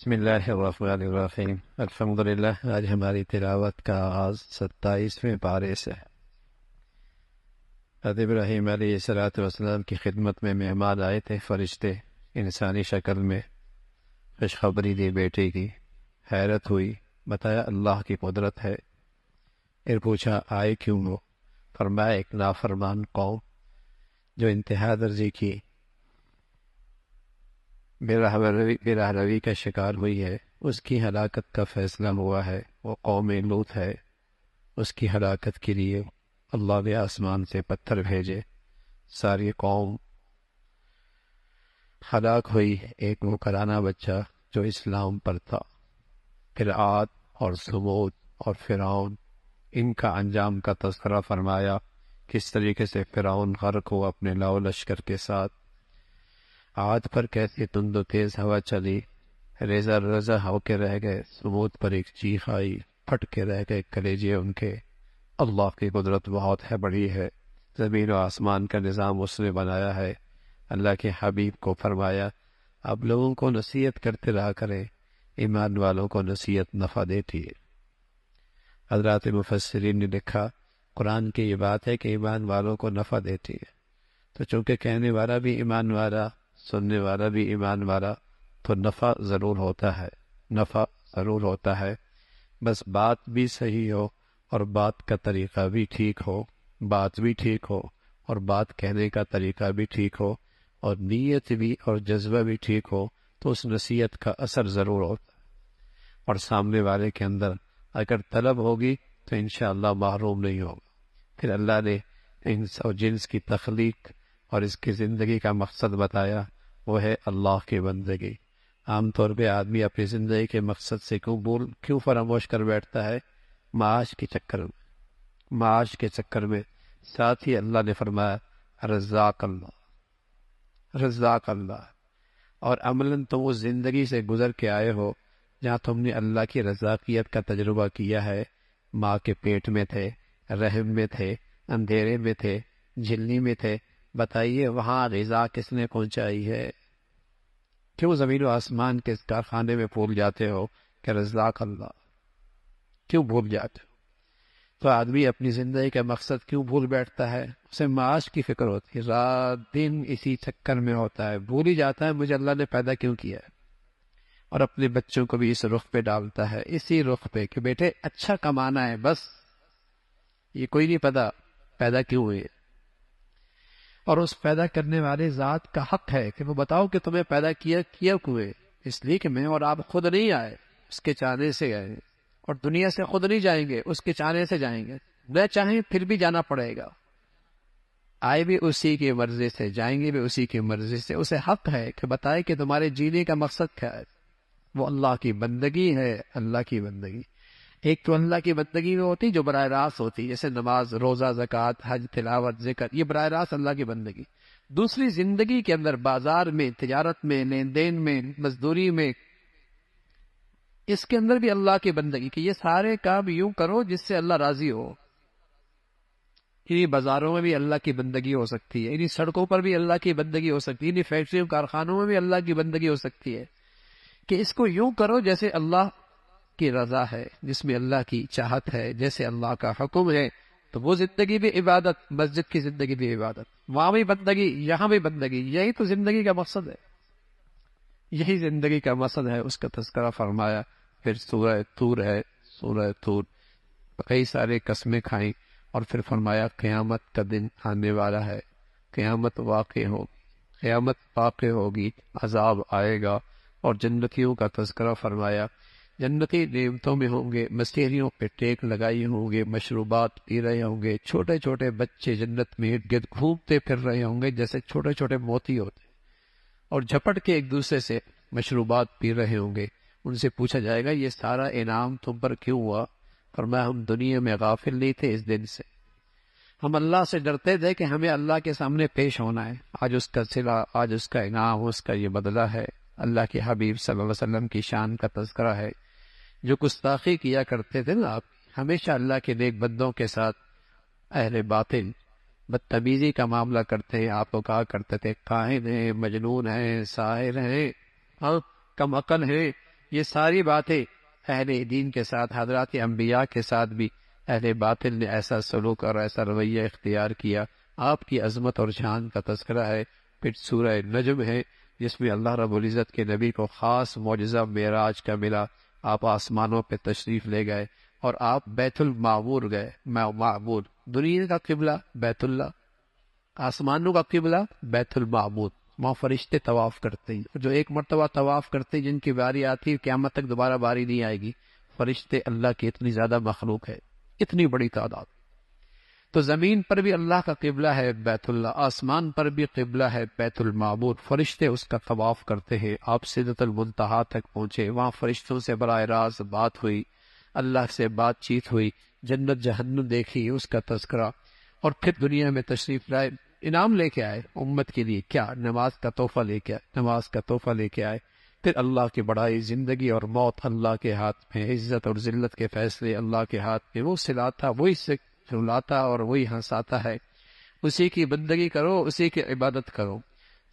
بسم اللہ الرحمن الرحیم۔ الحمدللہ۔ آج ہماری تلاوت کا آغاز 27ویں پارے سے ہے۔ حضرت ابراہیم علیہ السلام کی خدمت میں مہمان آئے تھے فرشتے انسانی شکل میں، خوشخبری دی بیٹے کی، حیرت ہوئی، بتایا اللہ کی قدرت ہے۔ پھر پوچھا آئے کیوں ہو؟ فرمایا ایک نافرمان قوم جو انتہا درجے کی بے راہ روی کا شکار ہوئی ہے، اس کی ہلاکت کا فیصلہ ہوا ہے۔ وہ قوم لوط ہے، اس کی ہلاکت کے لیے اللہ نے آسمان سے پتھر بھیجے، ساری قوم ہلاک ہوئی۔ ایک مکرانہ بچہ جو اسلام پر تھا۔ پھر عاد اور ثمود اور فرعون، ان کا انجام کا تذکرہ فرمایا، کس طریقے سے فرعون غرق ہوا اپنے لاؤ لشکر کے ساتھ۔ عاد پر کیسی تند و تیز ہوا چلی، ریزہ ریزہ ہو کے رہ گئے۔ ثمود پر ایک چیخ آئی، پھٹ کے رہ گئے کلیجے ان کے۔ اللہ کی قدرت بہت ہے، بڑی ہے۔ زمین و آسمان کا نظام اس نے بنایا ہے۔ اللہ کے حبیب کو فرمایا آپ لوگوں کو نصیحت کرتے رہا کریں، ایمان والوں کو نصیحت نفع دیتی ہے۔ حضرات مفسرین نے لکھا قرآن کی یہ بات ہے کہ ایمان والوں کو نفع دیتی ہے، تو چونکہ کہنے والا بھی ایمان والا، سننے والا بھی ایمان والا، تو نفع ضرور ہوتا ہے، نفع ضرور ہوتا ہے۔ بس بات بھی صحیح ہو اور بات کا طریقہ بھی ٹھیک ہو، بات بھی ٹھیک ہو اور بات کہنے کا طریقہ بھی ٹھیک ہو، اور نیت بھی اور جذبہ بھی ٹھیک ہو، تو اس نصیحت کا اثر ضرور ہوتا ہے۔ اور سامنے والے کے اندر اگر طلب ہوگی تو انشاءاللہ محروم نہیں ہوگا۔ پھر اللہ نے انس اور جنس کی تخلیق اور اس کی زندگی کا مقصد بتایا، وہ ہے اللہ کی بندگی۔ عام طور پہ آدمی اپنی زندگی کے مقصد سے کیوں فراموش کر بیٹھتا ہے؟ معاش کے چکر میں، معاش کے چکر میں۔ ساتھ ہی اللہ نے فرمایا رزاق اللہ، رزاق اللہ۔ اور عملاً تم اس زندگی سے گزر کے آئے ہو جہاں تم نے اللہ کی رزاقیت کا تجربہ کیا ہے۔ ماں کے پیٹ میں تھے، رحم میں تھے، اندھیرے میں تھے، جھلنی میں تھے۔ بتائیے وہاں غذا کس نے پہنچائی ہے؟ کیوں زمین و آسمان کے اس کارخانے میں بھول جاتے ہو کہ رزاق اللہ؟ کیوں بھول جاتے ہو؟ تو آدمی اپنی زندگی کا مقصد کیوں بھول بیٹھتا ہے؟ اسے معاش کی فکر ہوتی ہے، رات دن اسی چکر میں ہوتا ہے، بھول ہی جاتا ہے مجھے اللہ نے پیدا کیوں کیا ہے۔ اور اپنے بچوں کو بھی اس رخ پہ ڈالتا ہے، اسی رخ پہ کہ بیٹے اچھا کمانا ہے، بس یہ کوئی نہیں پتا پیدا کیوں ہوئے۔ اور اس پیدا کرنے والے ذات کا حق ہے کہ وہ بتاؤ کہ تمہیں پیدا کیا کیوں ہے؟ اس لیے کہ میں اور آپ خود نہیں آئے، اس کے چاہنے سے آئے، اور دنیا سے خود نہیں جائیں گے، اس کے چاہنے سے جائیں گے۔ نہ چاہیں پھر بھی جانا پڑے گا، آئے بھی اسی کی مرضی سے، جائیں گے بھی اسی کی مرضی سے۔ اسے حق ہے کہ بتائے کہ تمہارے جینے کا مقصد کیا ہے۔ وہ اللہ کی بندگی ہے، اللہ کی بندگی۔ ایک تو اللہ کی بندگی میں ہوتی جو براہ راست ہوتی، جیسے نماز، روزہ، زکوٰۃ، حج، تلاوت، ذکر، یہ براہ راست اللہ کی بندگی۔ دوسری زندگی کے اندر، بازار میں، تجارت میں، لین دین میں، مزدوری میں، اس کے اندر بھی اللہ کی بندگی کہ یہ سارے کام یوں کرو جس سے اللہ راضی ہو۔ انہی بازاروں میں بھی اللہ کی بندگی ہو سکتی ہے، انہی سڑکوں پر بھی اللہ کی بندگی ہو سکتی ہے، انہی فیکٹریوں کارخانوں میں بھی اللہ کی بندگی ہو سکتی ہے کہ اس کو یوں کرو جیسے اللہ کی رضا ہے، جس میں اللہ کی چاہت ہے، جیسے اللہ کا حکم ہے۔ تو وہ زندگی بھی عبادت، مسجد کی زندگی بھی عبادت، وہاں بھی بندگی، یہاں بھی بندگی۔ یہی تو زندگی کا مقصد ہے، یہی زندگی کا مقصد ہے۔ اس کا تذکرہ فرمایا۔ پھر سورہ طور ہے، سورہ طور، کئی سارے قسمیں کھائیں، اور پھر فرمایا قیامت کا دن آنے والا ہے، قیامت واقع ہوگی، قیامت واقع ہوگی، عذاب آئے گا۔ اور جنتیوں کا تذکرہ فرمایا، جنتی نعمتوں میں ہوں گے، مسیحیوں پہ ٹیک لگائی ہوں گے، مشروبات پی رہے ہوں گے، چھوٹے چھوٹے بچے جنت میں ارد گرد گھومتے پھر رہے ہوں گے جیسے چھوٹے چھوٹے موتی ہوتے، اور جھپٹ کے ایک دوسرے سے مشروبات پی رہے ہوں گے۔ ان سے پوچھا جائے گا یہ سارا انعام تم پر کیوں ہوا؟ فرمایا ہم دنیا میں غافل نہیں تھے اس دن سے، ہم اللہ سے ڈرتے تھے کہ ہمیں اللہ کے سامنے پیش ہونا ہے۔ آج اس کا صلہ، آج اس کا انعام، اس کا یہ بدلہ ہے۔ اللہ کے حبیب صلی اللہ علیہ وسلم کی شان کا تذکرہ ہے۔ جو گستاخی کیا کرتے تھے نا آپ، ہمیشہ اللہ کے نیک بندوں کے ساتھ اہل باطل بدتمیزی کا معاملہ کرتے ہیں، آپ کو کہا کرتے تھے کاہن ہیں، مجنون ہیں، ساحر ہیں، کم عقل ہیں، یہ ساری باتیں اہل دین کے ساتھ، حضرات انبیاء کے ساتھ بھی اہل باطل نے ایسا سلوک اور ایسا رویہ اختیار کیا۔ آپ کی عظمت اور شان کا تذکرہ ہے۔ پھر سورہ نجم ہے جس میں اللہ رب العزت کے نبی کو خاص معجزہ معراج کا ملا۔ آپ آسمانوں پہ تشریف لے گئے اور آپ بیت المعمور گئے۔ معمور دنیا کا قبلہ بیت اللہ، آسمانوں کا قبلہ بیت المعمور۔ وہاں فرشتے طواف کرتے ہیں، جو ایک مرتبہ طواف کرتے ہیں جن کی باری آتی ہے قیامت تک دوبارہ باری نہیں آئے گی۔ فرشتے اللہ کی اتنی زیادہ مخلوق ہے، اتنی بڑی تعداد۔ تو زمین پر بھی اللہ کا قبلہ ہے بیت اللہ، آسمان پر بھی قبلہ ہے بیت المعمور۔ فرشتے اس کا طواف کرتے ہیں۔ آپ سدرۃ المنتہا تک پہنچے، وہاں فرشتوں سے براہ راست بات ہوئی، اللہ سے بات چیت ہوئی، جنت جہنم دیکھی، اس کا تذکرہ، اور پھر دنیا میں تشریف لائے، انعام لے کے آئے امت کے لیے۔ کیا؟ نماز کا تحفہ لے کے آئے، نماز کا تحفہ لے کے آئے۔ پھر اللہ کی بڑائی، زندگی اور موت اللہ کے ہاتھ میں، عزت اور ذلت کے فیصلے اللہ کے ہاتھ میں۔ وہ سلاتا، وہی سے رلاتا اور وہی ہنساتا ہے۔ اسی کی بندگی کرو، اسی کی عبادت کرو۔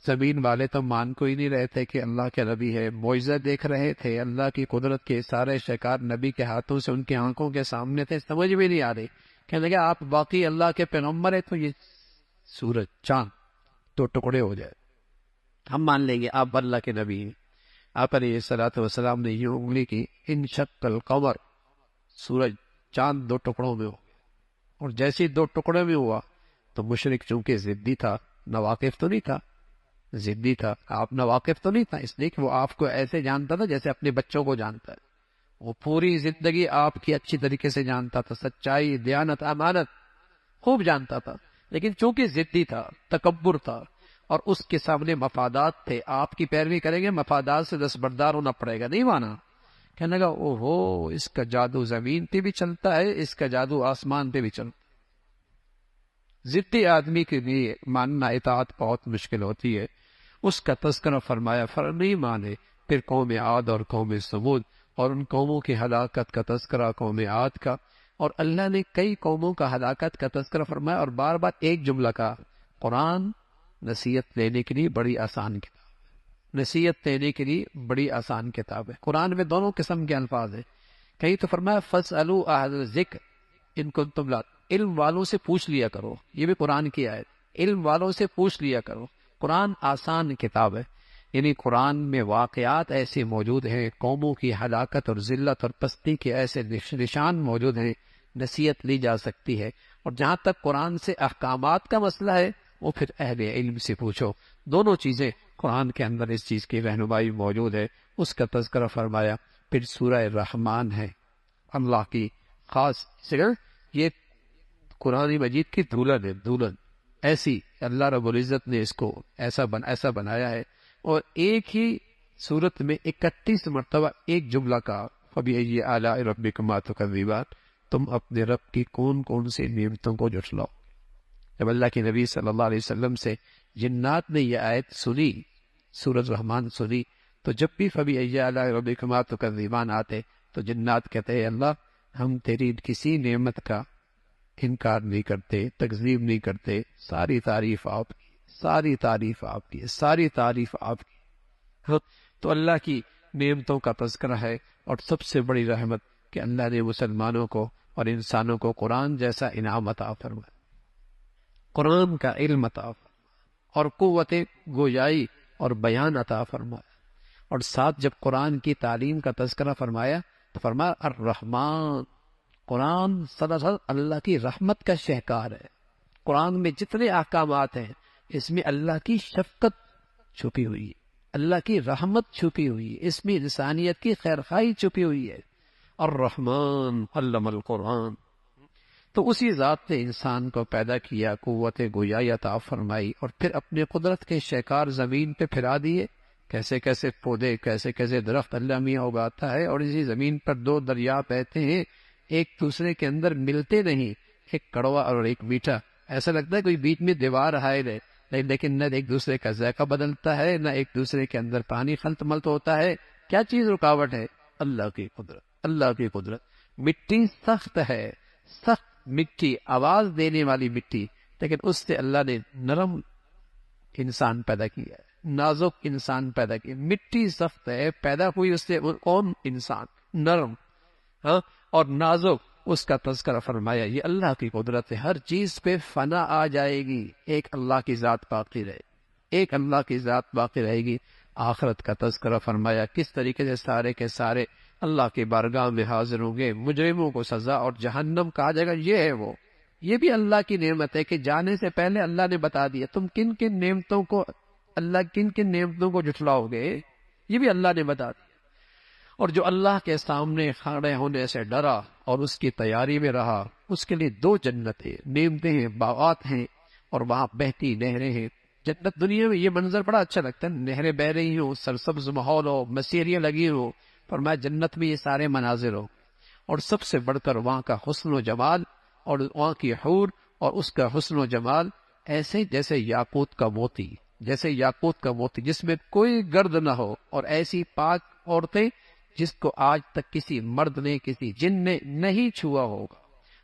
زمین والے تو مان کو ہی نہیں رہے تھے کہ اللہ کے نبی ہے، معجزہ دیکھ رہے تھے، اللہ کی قدرت کے سارے شکار نبی کے ہاتھوں سے ان کی آنکھوں کے سامنے تھے، سمجھ بھی نہیں آ رہی۔ کہنے لگا آپ باقی اللہ کے پیغمبر ہیں تو یہ سورج چاند تو ٹکڑے ہو جائے، ہم مان لیں گے آپ اللہ کے نبی ہیں۔ آپ علیہ الصلوۃ والسلام نے یوں انگلی کی، انشق القمر، سورج چاند دو ٹکڑوں میں ہو گیا۔ اور جیسے ہی دو ٹکڑے میں ہوا تو مشرک چونکہ ضدی تھا، ناواقف تو نہیں تھا، ضدی تھا، آپ ناواقف تو نہیں تھا، اس لیے کہ وہ آپ کو ایسے جانتا تھا جیسے اپنے بچوں کو جانتا ہے۔ وہ پوری زندگی آپ کی اچھی طریقے سے جانتا تھا، سچائی، دیانت، امانت خوب جانتا تھا، لیکن چونکہ ضدی تھا، تکبر تھا، اور اس کے سامنے مفادات تھے۔ آپ کی پیروی کریں گے، مفادات سے دستبردار ہونا پڑے گا، نہیں مانا۔ کہنے لگا اوہو، اس کا جادو زمین پہ بھی چلتا ہے، اس کا جادو آسمان پہ بھی چلتا ہے۔ ضدی آدمی کے لیے ماننا اطاعت بہت مشکل ہوتی ہے۔ اس کا تذکرہ فرمایا، نہیں مانے۔ پھر قوم عاد اور قوم ثمود، اور ان قوموں کی ہلاکت کا تذکرہ قوم عاد کا، اور اللہ نے کئی قوموں کا ہلاکت کا تذکرہ فرمایا، اور بار بار ایک جملہ کہا، قرآن نصیحت لینے کے لیے بڑی آسان کتاب ہے، نصیحت لینے کے لیے بڑی آسان کتاب ہے۔ قرآن میں دونوں قسم کے الفاظ ہیں، کہیں تو فرمایا فَاسْأَلُوا أَهْلَ الذِّكْرِ إِن كُنتُمْ لَا، علم والوں سے پوچھ لیا کرو، یہ بھی قرآن کی آیت، علم والوں سے پوچھ لیا کرو۔ قرآن آسان کتاب ہے، یعنی قرآن میں واقعات ایسے موجود ہیں، قوموں کی ہلاکت اور ذلت اور پستی کے ایسے نشان موجود ہیں، نصیحت لی جا سکتی ہے۔ اور جہاں تک قرآن سے احکامات کا مسئلہ ہے وہ پھر اہل علم سے پوچھو۔ دونوں چیزیں قرآن کے اندر اس چیز کی رہنمائی موجود ہے، اس کا تذکرہ فرمایا۔ پھر سورہ رحمان ہے، اللہ کی خاص سگر، یہ قرآن مجید کی دولن ہے، دولن ایسی اللہ رب العزت نے اس کو ایسا بنایا ہے، اور ایک ہی صورت میں 31 مرتبہ ایک جملہ کا، فَبِأَيِّ آلَاءِ رَبِّكُمَا تُكَذِّبَانِ، تم اپنے رب کی کون کون سی نعمتوں کو جھٹلاؤ۔ جب اللہ کے نبی صلی اللہ علیہ وسلم سے جنات نے یہ آیت سنی، سورۃ رحمان سنی، تو جب بھی فَبِأَيِّ آلَاءِ رَبِّكُمَا تُكَذِّبَانِ آتے تو جنات کہتے ہیں اللہ ہم تیری کسی نعمت کا انکار نہیں کرتے، تکذیب نہیں کرتے، ساری تعریف آپ کی، ساری تعریف آپ کی، ساری تعریف آپ کی۔ تو اللہ کی نعمتوں کا تذکرہ ہے، اور سب سے بڑی رحمت کہ اللہ نے مسلمانوں کو اور انسانوں کو قرآن جیسا انعام عطا فرمایا، قرآن کا علم عطا فرمایا، اور قوت گویائی اور بیان عطا فرمایا۔ اور ساتھ جب قرآن کی تعلیم کا تذکرہ فرمایا تو فرمایا الرحمن، قرآن صلی اللہ علیہ وسلم اللہ کی رحمت کا شہکار ہے۔ قرآن میں جتنے احکامات ہیں اس میں اللہ کی شفقت چھپی ہوئی ہے، اللہ کی رحمت چھپی ہوئی ہے، اس میں انسانیت کی خیرخواہی چھپی ہوئی ہے۔ الرحمن علم القرآن، تو اسی ذات نے انسان کو پیدا کیا، قوت گویائی عطا فرمائی، اور پھر اپنے قدرت کے شہکار زمین پہ پھیلا دیے۔ کیسے کیسے پودے، کیسے کیسے درخت اللہ میاں اگاتا ہے، اور اسی زمین پر دو دریا بہتے ہیں، ایک دوسرے کے اندر ملتے نہیں، ایک کڑوا اور ایک میٹھا، ایسا لگتا ہے کوئی بیچ میں دیوار حائل ہے، لیکن نہ ایک دوسرے کا ذائقہ بدلتا ہے، نہ ایک دوسرے کے اندر پانی خلط ملط ہوتا ہے۔ کیا چیز رکاوٹ ہے؟ اللہ کی قدرت، اللہ کی قدرت۔ مٹی سخت ہے، سخت مٹی، آواز دینے والی مٹی، لیکن اس سے اللہ نے نرم انسان پیدا کیا ہے، نازک انسان پیدا کیا، مٹی سخت ہے، پیدا ہوئی اس سے کون؟ انسان نرم، ہاں، اور نازک، اس کا تذکرہ فرمایا۔ یہ اللہ کی قدرت ہے، ہر چیز پہ فنا آ جائے گی، ایک اللہ کی ذات باقی رہے، ایک اللہ کی ذات باقی رہے گی۔ آخرت کا تذکرہ فرمایا، کس طریقے سے سارے کے سارے اللہ کی بارگاہ میں حاضر ہوں گے، مجرموں کو سزا اور جہنم کہا جائے گا، یہ ہے وہ۔ یہ بھی اللہ کی نعمت ہے کہ جانے سے پہلے اللہ نے بتا دیا تم کن کن نعمتوں کو، اللہ کن کن نعمتوں کو جھٹلاؤ گے، یہ بھی اللہ نے بتا دیا۔ اور جو اللہ کے سامنے کھڑے ہونے سے ڈرا اور اس کی تیاری میں رہا، اس کے لیے 2 جنتیں، نعمتیں ہیں، باغات ہیں، اور وہاں بہتی نہریں ہیں۔ جنت دنیا میں یہ منظر بڑا اچھا لگتا ہے، نہریں بہ رہی ہوں، سرسبز ماحول ہو، مسیریاں لگی ہوں، فرمایا جنت میں یہ سارے مناظر ہو، اور سب سے بڑھ کر وہاں کا حسن و جمال، اور وہاں کی حور اور اس کا حسن و جمال ایسے جیسے یاقوت کا موتی، جیسے یاقوت کا موتی جس میں کوئی گرد نہ ہو، اور ایسی پاک عورتیں جس کو آج تک کسی مرد نے، کسی جن نے نہیں چھوا ہوگا،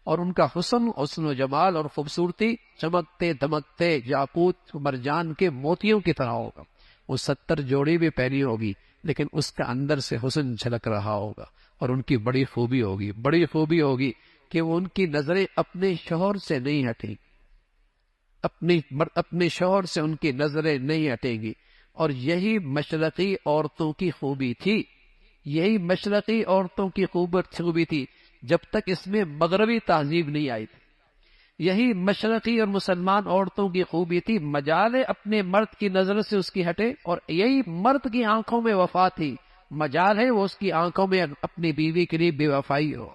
اور ان کا حسن و جمال اور خوبصورتی چمکتے دمکتے یاقوت مرجان کے موتیوں کی طرح ہوگا۔ وہ 70 جوڑی بھی پہنی ہوگی، لیکن اس کا اندر سے حسن جھلک رہا ہوگا، اور ان کی بڑی خوبی ہوگی کہ وہ ان کی نظریں اپنے شوہر سے نہیں ہٹیں گی، اپنے شوہر سے ان کی نظریں نہیں ہٹیں گی۔ اور یہی مشرقی عورتوں کی خوبی تھی، یہی مشرقی عورتوں کی خوبی تھی جب تک اس میں مغربی تہذیب نہیں آئی تھی۔ یہی مشرقی اور مسلمان عورتوں کی خوبی تھی، مجال اپنے مرد کی نظر سے اس کی ہٹے، اور یہی مرد کی آنکھوں میں وفا تھی، مجال ہے وہ اس کی آنکھوں میں اپنی بیوی کے لیے بے وفائی ہو۔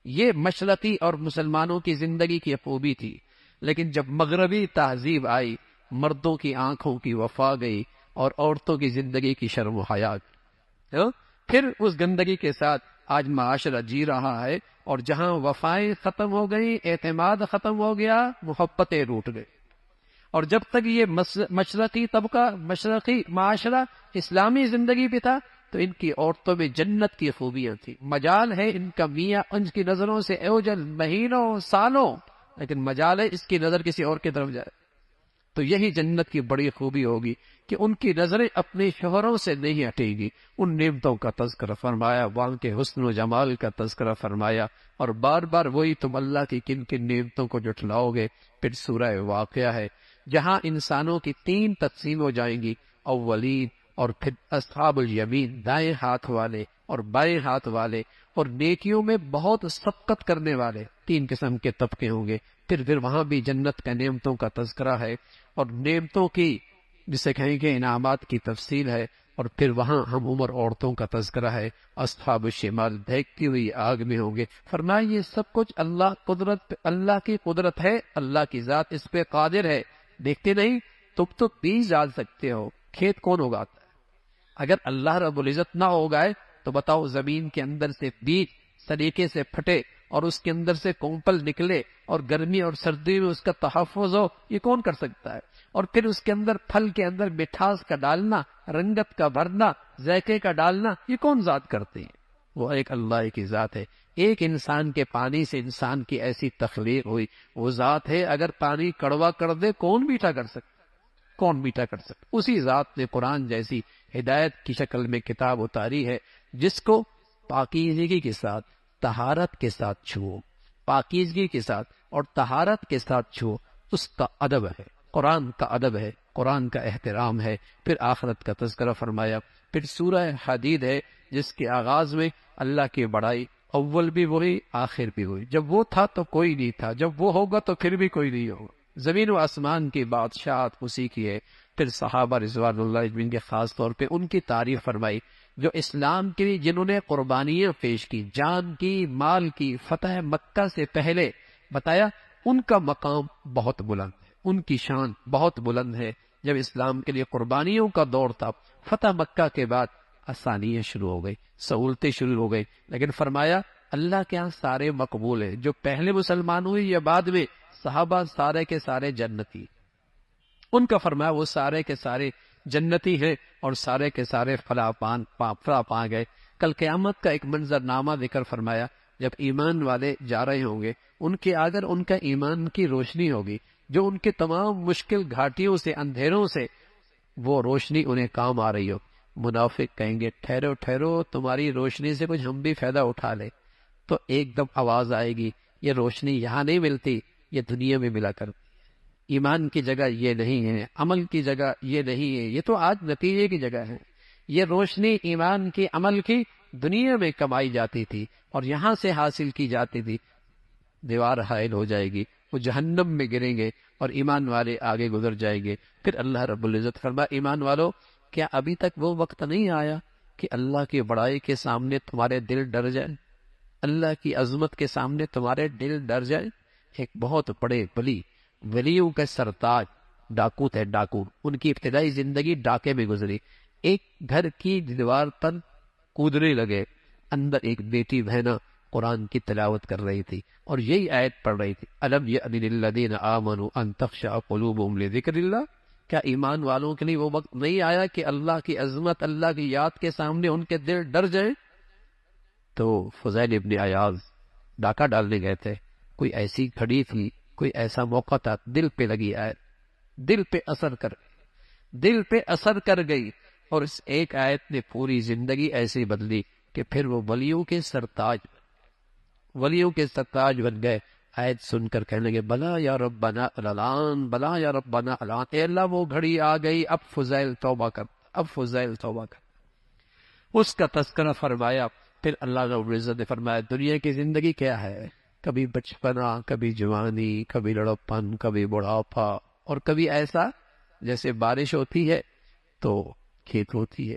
یہ مشرقی اور مسلمانوں کی زندگی کی خوبی تھی، لیکن جب مغربی تہذیب آئی، مردوں کی آنکھوں کی وفا گئی اور عورتوں کی زندگی کی شرم و حیا گئی۔ پھر اس گندگی کے ساتھ آج معاشرہ جی رہا ہے، اور جہاں وفائیں ختم ہو گئی، اعتماد ختم ہو گیا، محبتیں روٹ گئی۔ اور جب تک یہ مشرقی طبقہ، مشرقی معاشرہ اسلامی زندگی پہ تھا، تو ان کی عورتوں میں جنت کی خوبیاں تھیں، مجال ہے ان کا میاں ان کی نظروں سے اوجل مہینوں سالوں، لیکن مجال ہے اس کی نظر کسی اور کی طرف جائے۔ تو یہی جنت کی بڑی خوبی ہوگی کہ ان کی نظریں اپنے شوہروں سے نہیں ہٹیں گی۔ ان نعمتوں کا تذکرہ فرمایا، وہاں کے حسن و جمال کا تذکرہ فرمایا، اور بار بار وہی تم اللہ کی کن کن نعمتوں کو جھٹلاؤ گے۔ پھر سورہ واقعہ ہے جہاں انسانوں کی 3 تقسیم ہو جائیں گی، اولین، اور پھر اصحاب الیمین، دائیں ہاتھ والے اور بائیں ہاتھ والے، اور نیکیوں میں بہت سبقت کرنے والے، 3 قسم کے طبقے ہوں گے۔ پھر وہاں بھی جنت کا نعمتوں کا تذکرہ ہے، اور نعمتوں کی جسے کہیں گے انعامات کی تفصیل ہے، اور پھر وہاں ہم عمر عورتوں کا تذکرہ ہے۔ اصحاب الشمال دہکتی ہوئی آگ میں ہوں گے۔ فرمایا یہ سب کچھ اللہ کی قدرت ہے، اللہ کی ذات اس پہ قادر ہے۔ دیکھتے نہیں، تم تو بیج ڈال سکتے ہو، کھیت کون اگاتا ہے؟ اگر اللہ رب العزت نہ اگائے تو بتاؤ، زمین کے اندر سے بیج سلیقے سے پھٹے اور اس کے اندر سے کونپل نکلے اور گرمی اور سردی میں اس کا تحفظ ہو، یہ کون کر سکتا ہے؟ اور پھر اس کے اندر پھل کے اندر مٹھاس کا ڈالنا، رنگت کا بھرنا، ذائقے کا ڈالنا، یہ کون ذات کرتے ہیں؟ وہ ایک اللہ کی ذات ہے۔ ایک انسان کے پانی سے انسان کی ایسی تخلیق ہوئی، وہ ذات ہے۔ اگر پانی کڑوا کر دے کون میٹھا کر سکتا؟ کون میٹھا کر سکتا؟ اسی ذات نے قرآن جیسی ہدایت کی شکل میں کتاب اتاری ہے، جس کو پاکیزگی کے ساتھ، طہارت کے ساتھ چھو، پاکیزگی کے ساتھ اور طہارت کے ساتھ چھو، اس کا ادب ہے، قرآن کا ادب ہے، قرآن کا احترام ہے۔ پھر آخرت کا تذکرہ فرمایا۔ پھر سورہ حدید ہے جس کے آغاز میں اللہ کی بڑائی، اول بھی وہی آخر بھی وہی، جب وہ تھا تو کوئی نہیں تھا، جب وہ ہوگا تو پھر بھی کوئی نہیں ہوگا۔ زمین و آسمان کی بادشاہت اسی کی ہے۔ پھر صحابہ رضوان اللہ اجمعین کے خاص طور پہ ان کی تعریف فرمائی، جو اسلام کے لیے جنہوں نے قربانیاں پیش کی، جان کی، مال کی، فتح مکہ سے پہلے بتایا ان کا مقام بہت بلند ہے، ان کی شان بہت بلند ہے۔ جب اسلام کے لیے قربانیوں کا دور تھا، فتح مکہ کے بعد آسانیاں شروع ہو گئی، سہولتیں شروع ہو گئی، لیکن فرمایا اللہ کے ہاں سارے مقبول ہیں، جو پہلے مسلمان ہوئے یا بعد میں، صحابہ سارے کے سارے جنتی، ان کا فرمایا وہ سارے کے سارے جنتی ہیں اور سارے کے سارے فلاح پا گئے۔ کل قیامت کا ایک منظر نامہ ذکر فرمایا، جب ایمان والے جا رہے ہوں گے، ان کے اگر ان کا ایمان کی روشنی ہوگی جو ان کے تمام مشکل گھاٹیوں سے، اندھیروں سے وہ روشنی انہیں کام آ رہی ہو۔ منافق کہیں گے ٹھہرو ٹھہرو، تمہاری روشنی سے کچھ ہم بھی فائدہ اٹھا لیں۔ تو ایک دم آواز آئے گی، یہ روشنی یہاں نہیں ملتی، یہ دنیا میں ملا کرتی ہے۔ ایمان کی جگہ یہ نہیں ہے، عمل کی جگہ یہ نہیں ہے، یہ تو آج نتیجے کی جگہ ہے۔ یہ روشنی ایمان کی، عمل کی دنیا میں کمائی جاتی تھی اور یہاں سے حاصل کی جاتی تھی۔ دیوار حائل ہو جائے گی، وہ جہنم میں گریں گے اور ایمان والے آگے گزر جائیں گے۔ پھر اللہ رب العزت فرمایا ایمان والو، کیا ابھی تک وہ وقت نہیں آیا کہ اللہ کی بڑائی کے سامنے تمہارے دل ڈر جائے، اللہ کی عظمت کے سامنے تمہارے دل ڈر جائے؟ ایک بہت بڑے ولیوں کے سرتاج ڈاکو تھے، ڈاکو، ان کی ابتدائی زندگی ڈاکے میں گزری۔ ایک گھر کی دیوار پر کودنے لگے، اندر ایک بیٹی بہنا قرآن کی تلاوت کر رہی تھی اور یہی آیت پڑھ رہی تھی، الم یأن للذین آمنوا ان تخشع قلوبهم لذکر اللہ، کیا ایمان والوں کے لیے وہ وقت نہیں آیا کہ اللہ کی عظمت، اللہ کی یاد کے سامنے ان کے دل ڈر جائیں؟ تو فضیل ابن عیاض ڈاکہ ڈالنے گئے تھے، کوئی ایسی گھڑی تھی، کوئی ایسا موقع تھا، دل پہ لگی آیت، دل پہ اثر کر گئی اور اس ایک آیت نے پوری زندگی ایسی بدلی کہ پھر وہ ولیوں کے سرتاج بن گئے۔ آیت سن کر کہنے لگے بلا یا ربنا الان، بلا یا ربنا الان، اے اللہ وہ گھڑی آ گئی، اب فضیل توبہ کر۔ اس کا تذکرہ فرمایا۔ پھر اللہ رب العزت نے فرمایا دنیا کی زندگی کیا ہے؟ کبھی بچپنا، کبھی جوانی، کبھی لڑپن، کبھی بڑھاپا، اور کبھی ایسا جیسے بارش ہوتی ہے تو کھیت ہوتی ہے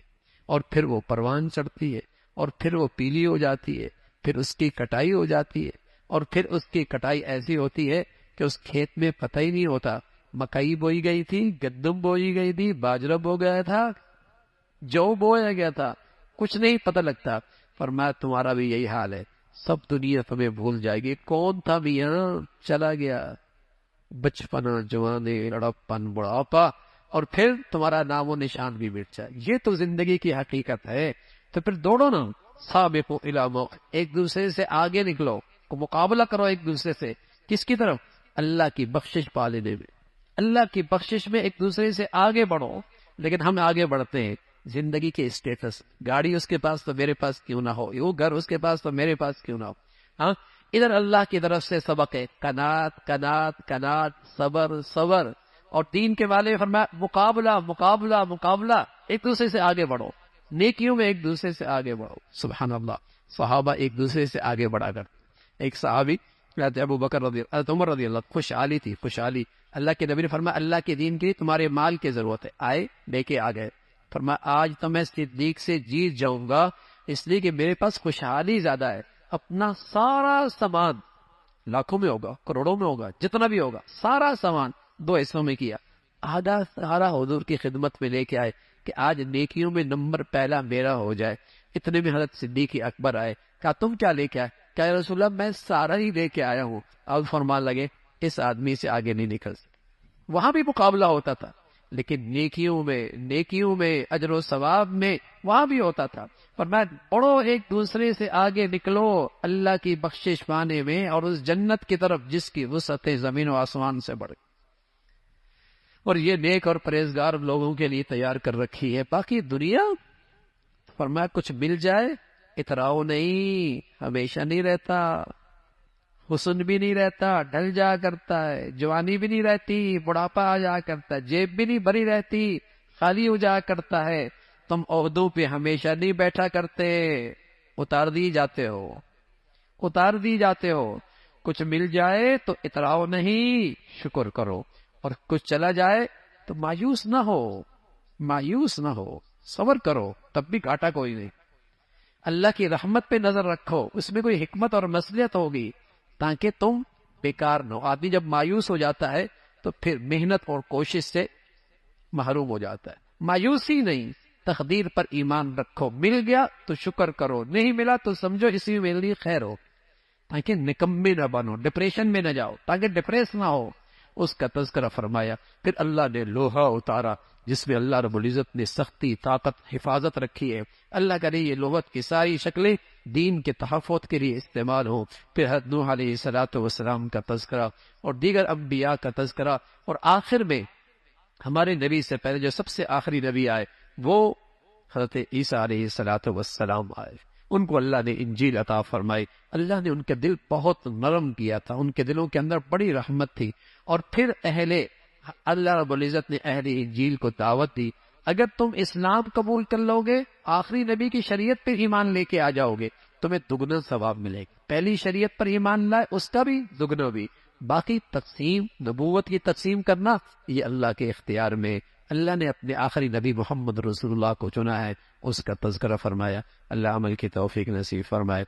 اور پھر وہ پروان چڑھتی ہے اور پھر وہ پیلی ہو جاتی ہے، پھر اس کی کٹائی ہو جاتی ہے اور پھر اس کی کٹائی ایسی ہوتی ہے کہ اس کھیت میں پتہ ہی نہیں ہوتا مکئی بوئی گئی تھی، گندم بوئی گئی تھی، باجرہ بو گیا تھا، جو بویا گیا تھا، کچھ نہیں پتہ لگتا۔ فرمایا تمہارا بھی یہی حال ہے، سب دنیا تمہیں بھول جائے گی، کون تھا میاں، چلا گیا، بچپنا، جوانی، لڑپن، بڑھاپا، اور پھر تمہارا نام و نشان بھی مٹ جائے۔ یہ تو زندگی کی حقیقت ہے۔ تو پھر دوڑو نا، سابقوا الی موت، ایک دوسرے سے آگے نکلو، مقابلہ کرو ایک دوسرے سے، کس کی طرف؟ اللہ کی بخشش پا لینے میں، اللہ کی بخشش میں ایک دوسرے سے آگے بڑھو۔ لیکن ہم آگے بڑھتے ہیں زندگی کے اسٹیٹس، گاڑی اس کے پاس تو میرے پاس کیوں نہ ہو، وہ گھر اس کے پاس تو میرے پاس کیوں نہ ہو۔ ہاں، ادھر اللہ کی طرف سے سبق ہے، کنات کنات کنات، صبر صبر، اور دین کے والے فرمایا مقابلہ مقابلہ مقابلہ، ایک دوسرے سے آگے بڑھو، نیکیوں میں ایک دوسرے سے آگے بڑھو۔ سبحان اللہ، صحابہ ایک دوسرے سے آگے بڑھا کر، ایک صحابی حضرت ابو بکر رضی اللہ، حضرت عمر رضی اللہ، خوشحالی تھی، خوشحالی، اللہ کے نبی نے فرمایا اللہ کے دین کے لیے تمہارے مال کی ضرورت ہے، آئے لے کے آ گئے۔ فرمایا آج تو میں صدیق سے جیت جاؤں گا، اس لیے کہ میرے پاس خوشحالی زیادہ ہے، اپنا سارا سامان، لاکھوں میں ہوگا، کروڑوں میں ہوگا، جتنا بھی ہوگا، سارا سامان 2 حصوں میں کیا، آدھا سارا حضور کی خدمت میں لے کے آئے کہ آج نیکیوں میں نمبر پہلا میرا ہو جائے۔ اتنے میں حضرت صدیق اکبر آئے، کہا تم کیا لے کے آئے؟ کہا یا رسول اللہ میں سارا ہی لے کے آیا ہوں۔ اب فرمان لگے اس آدمی سے آگے نہیں نکل سکتے۔ وہاں بھی مقابلہ ہوتا تھا، لیکن نیکیوں میں اجر و ثواب میں وہاں بھی ہوتا تھا۔ فرمایا بڑھو، ایک دوسرے سے آگے نکلو اللہ کی بخشش پانے میں اور اس جنت کی طرف جس کی وسعتیں زمین و آسمان سے بڑھ گئی، اور یہ نیک اور پرہیزگار لوگوں کے لیے تیار کر رکھی ہے۔ باقی دنیا، فرمایا کچھ مل جائے اتراؤ نہیں، ہمیشہ نہیں رہتا، حسن بھی نہیں رہتا، ڈھل جا کرتا ہے، جوانی بھی نہیں رہتی، بڑھاپا آ جا کرتا ہے، جیب بھی نہیں بھری رہتی، خالی ہو جا کرتا ہے۔ تم عہدوں پہ ہمیشہ نہیں بیٹھا کرتے، اتار دی جاتے ہو۔ کچھ مل جائے تو اتراؤ نہیں، شکر کرو، اور کچھ چلا جائے تو مایوس نہ ہو، صبر کرو، تب بھی گھاٹا کوئی نہیں۔ اللہ کی رحمت پہ نظر رکھو، اس میں کوئی حکمت اور مصلحت ہوگی تاکہ تم بیکار نہ ہو۔ آدمی جب مایوس ہو جاتا ہے تو پھر محنت اور کوشش سے محروم ہو جاتا ہے۔ مایوسی نہیں، تقدیر پر ایمان رکھو، مل گیا تو شکر کرو، نہیں ملا تو سمجھو اسی میں میرے لیے خیر ہو، تاکہ نکمے نہ بنو، ڈپریشن میں نہ جاؤ، تاکہ ڈپریس نہ ہو۔ اس کا تذکرہ فرمایا۔ پھر اللہ نے لوہا اتارا جس میں اللہ رب العزت نے سختی، طاقت، حفاظت رکھی ہے۔ اللہ کرے یہ لغت کی ساری شکلیں دین کے تحفظ کے لیے استعمال ہوں۔ پھر حضرت نوح علیہ الصلوۃ والسلام کا تذکرہ اور دیگر انبیاء کا تذکرہ، اور آخر میں ہمارے نبی سے پہلے جو سب سے آخری نبی آئے وہ حضرت عیسیٰ علیہ الصلوۃ والسلام آئے، ان کو اللہ نے انجیل عطا فرمائی، اللہ نے ان کے دل بہت نرم کیا تھا، ان کے دلوں کے اندر بڑی رحمت تھی، اور پھر اللہ رب العزت نے اہل انجیل کو دعوت دی، اگر تم اسلام قبول کر لو گے، آخری نبی کی شریعت پر ایمان لے کے آ جاؤ گے، تمہیں دگنا ثواب ملے گا، پہلی شریعت پر ایمان لائے اس کا بھی دگنا بھی، باقی تقسیم نبوت کی تقسیم کرنا یہ اللہ کے اختیار میں، اللہ نے اپنے آخری نبی محمد رسول اللہ کو چنا ہے، اس کا تذکرہ فرمایا، اللہ عمل کی توفیق نصیب فرمائے۔